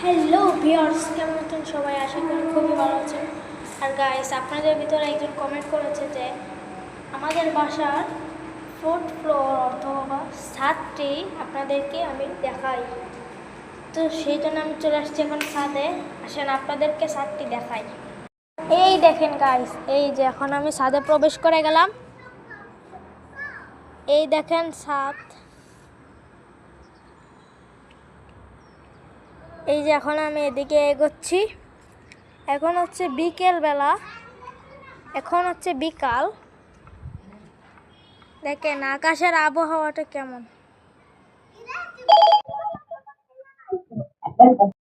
Hello viewers, কেমন আছেন সবাই? আশা করি খুবই ভালো আছেন। আর গাইস, আপনাদের ভিতরে একজন কমেন্ট করেছে যে আমাদের বাসার ফোর্থ ফ্লোর অথবা ছাদটি আপনাদেরকে আমি দেখাই। তো সেই জন্য আমি চলে আসছি এখন ছাদে। আসেন আপনাদেরকে ছাদটি দেখাই। এই দেখেন গাইস, এই যে এখন আমি ছাদে প্রবেশ করে গেলাম। এই দেখেন ছাদ। এই যে এখন আমি এদিকে এগোচ্ছি। এখন হচ্ছে বিকেল বেলা, এখন হচ্ছে বিকাল। দেখেন আকাশের আবহাওয়াটা কেমন।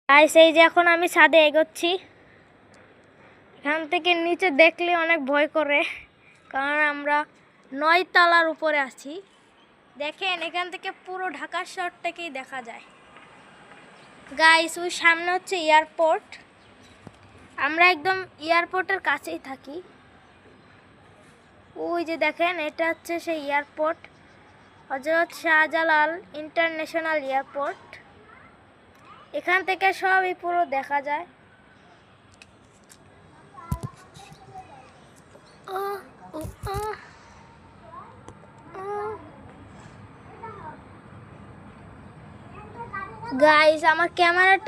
গাইস, এই যে এখন আমি ছাদে এগোচ্ছি। এখান থেকে নিচে দেখলে অনেক ভয় করে, কারণ আমরা 9 তলার উপরে আছি। দেখেন এখান থেকে পুরো ঢাকা শহরটাকেই দেখা যায়। গাইস, ওই সামনে হচ্ছে এয়ারপোর্ট। আমরা একদম এয়ারপোর্টের কাছেই থাকি। ওই যে দেখেন, এটা হচ্ছে সেই airport, Hazrat Shahjalal international airport. এখান থেকে সবই পুরো দেখা যায়। গাইস, আমার ক্যামেরাটা